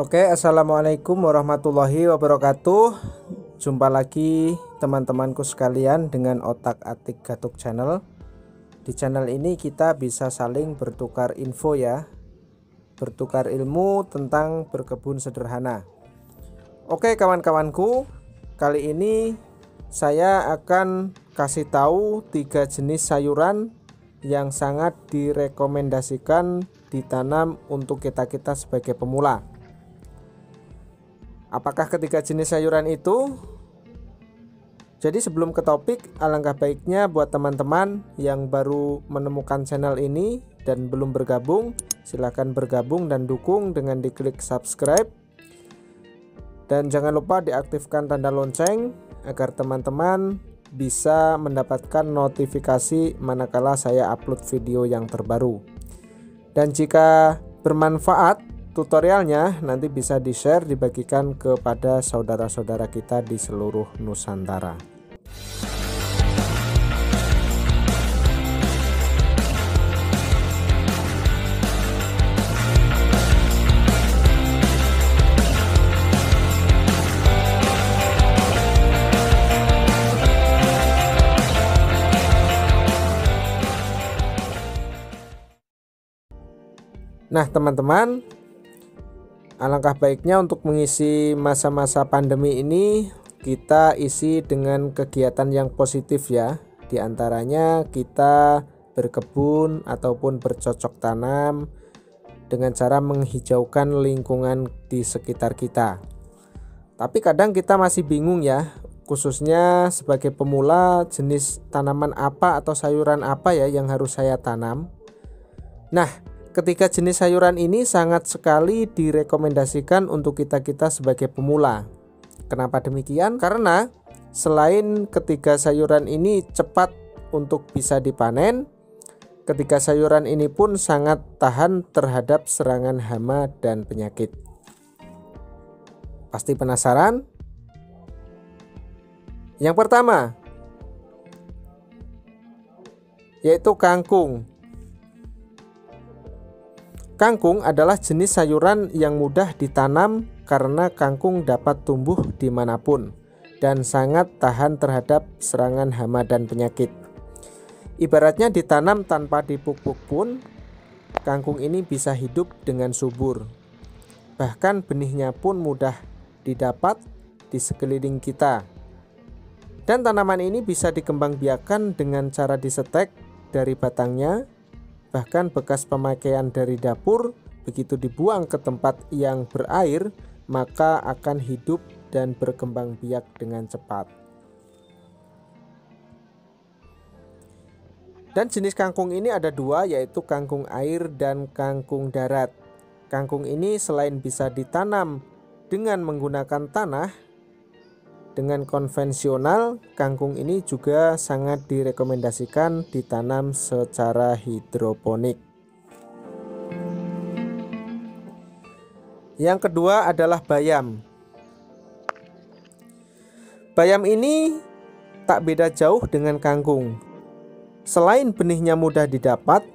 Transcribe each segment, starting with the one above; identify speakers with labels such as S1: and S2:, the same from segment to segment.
S1: Oke, assalamualaikum warahmatullahi wabarakatuh. Jumpa lagi teman-temanku sekalian dengan Otak Atik Gatuk Channel. Di channel ini kita bisa saling bertukar info ya, bertukar ilmu tentang berkebun sederhana. Oke kawan-kawanku, kali ini saya akan kasih tahu 3 jenis sayuran yang sangat direkomendasikan ditanam untuk kita sebagai pemula. Apakah ketiga jenis sayuran itu? Jadi sebelum ke topik, alangkah baiknya buat teman-teman yang baru menemukan channel ini dan belum bergabung, silahkan bergabung dan dukung dengan diklik subscribe. Dan jangan lupa diaktifkan tanda lonceng agar teman-teman bisa mendapatkan notifikasi manakala saya upload video yang terbaru. Dan jika bermanfaat tutorialnya, nanti bisa di-share, dibagikan kepada saudara-saudara kita di seluruh Nusantara. Nah teman-teman, alangkah baiknya untuk mengisi masa-masa pandemi ini kita isi dengan kegiatan yang positif ya. Di antaranya kita berkebun ataupun bercocok tanam dengan cara menghijaukan lingkungan di sekitar kita. Tapi kadang kita masih bingung ya, khususnya sebagai pemula, jenis tanaman apa atau sayuran apa ya yang harus saya tanam. Nah, ketiga jenis sayuran ini sangat sekali direkomendasikan untuk kita sebagai pemula. Kenapa demikian? Karena selain ketiga sayuran ini cepat untuk bisa dipanen, ketiga sayuran ini pun sangat tahan terhadap serangan hama dan penyakit. Pasti penasaran? Yang pertama yaitu kangkung. Kangkung adalah jenis sayuran yang mudah ditanam karena kangkung dapat tumbuh dimanapun dan sangat tahan terhadap serangan hama dan penyakit. Ibaratnya ditanam tanpa dipupuk pun, kangkung ini bisa hidup dengan subur. Bahkan benihnya pun mudah didapat di sekeliling kita. Dan tanaman ini bisa dikembangbiakan dengan cara disetek dari batangnya. Bahkan bekas pemakaian dari dapur begitu dibuang ke tempat yang berair, maka akan hidup dan berkembang biak dengan cepat. Dan jenis kangkung ini ada 2, yaitu kangkung air dan kangkung darat. Kangkung ini selain bisa ditanam dengan menggunakan tanah dengan konvensional, kangkung ini juga sangat direkomendasikan ditanam secara hidroponik. Yang kedua adalah bayam. Bayam ini tak beda jauh dengan kangkung. Selain benihnya mudah didapat,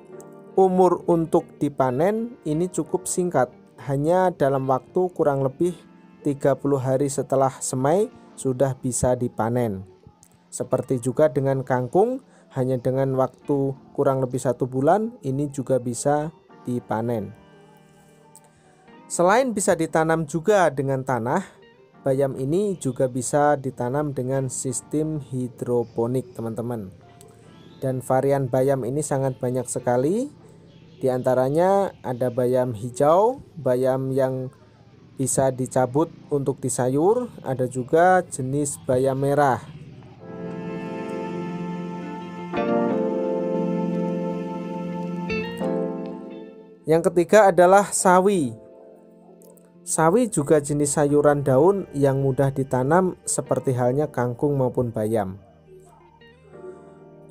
S1: umur untuk dipanen ini cukup singkat. Hanya dalam waktu kurang lebih 30 hari setelah semai sudah bisa dipanen. Seperti juga dengan kangkung, hanya dengan waktu kurang lebih 1 bulan ini juga bisa dipanen. Selain bisa ditanam juga dengan tanah, bayam ini juga bisa ditanam dengan sistem hidroponik teman-teman. Dan varian bayam ini sangat banyak sekali. Di antaranya ada bayam hijau, bayam yang bisa dicabut untuk disayur, ada juga jenis bayam merah. Yang ketiga adalah sawi. Sawi juga jenis sayuran daun yang mudah ditanam seperti halnya kangkung maupun bayam.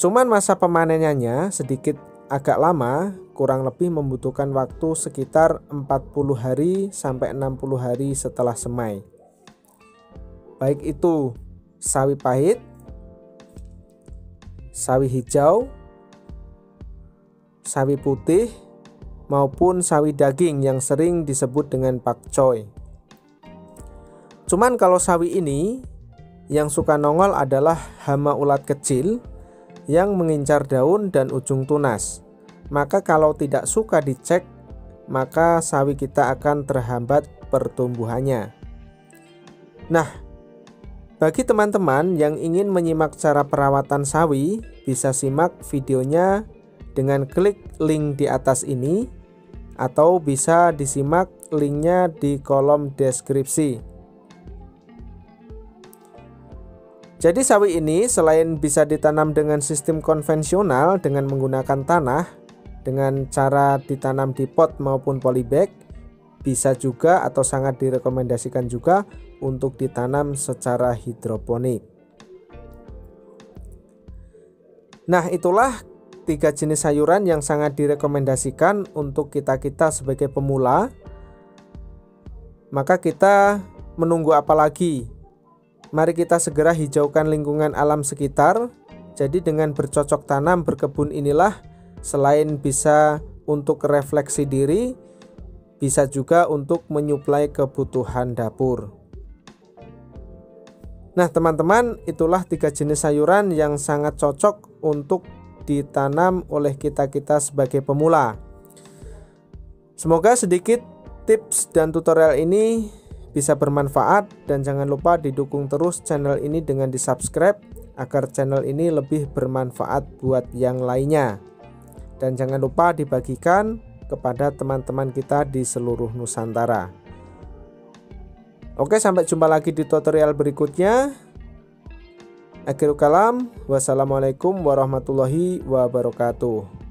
S1: Cuman masa pemanenannya sedikit agak lama, kurang lebih membutuhkan waktu sekitar 40 hari sampai 60 hari setelah semai. Baik itu sawi pahit, sawi hijau, sawi putih, maupun sawi daging yang sering disebut dengan pakcoy. Cuman kalau sawi ini yang suka nongol adalah hama ulat kecil yang mengincar daun dan ujung tunas. Maka kalau tidak suka dicek, maka sawi kita akan terhambat pertumbuhannya. Nah, bagi teman-teman yang ingin menyimak cara perawatan sawi, bisa simak videonya dengan klik link di atas ini, atau bisa disimak linknya di kolom deskripsi. Jadi sawi ini selain bisa ditanam dengan sistem konvensional dengan menggunakan tanah, dengan cara ditanam di pot maupun polybag, bisa juga atau sangat direkomendasikan juga untuk ditanam secara hidroponik. Nah, itulah 3 jenis sayuran yang sangat direkomendasikan untuk kita-kita sebagai pemula. Maka kita menunggu apa lagi? Mari kita segera hijaukan lingkungan alam sekitar. Jadi dengan bercocok tanam berkebun inilah selain bisa untuk refleksi diri, bisa juga untuk menyuplai kebutuhan dapur. Nah teman-teman, itulah 3 jenis sayuran yang sangat cocok untuk ditanam oleh kita-kita sebagai pemula. Semoga sedikit tips dan tutorial ini bisa bermanfaat, dan jangan lupa didukung terus channel ini dengan di-subscribe agar channel ini lebih bermanfaat buat yang lainnya. Dan jangan lupa dibagikan kepada teman-teman kita di seluruh Nusantara. Oke, sampai jumpa lagi di tutorial berikutnya. Akhirul kalam, wassalamualaikum warahmatullahi wabarakatuh.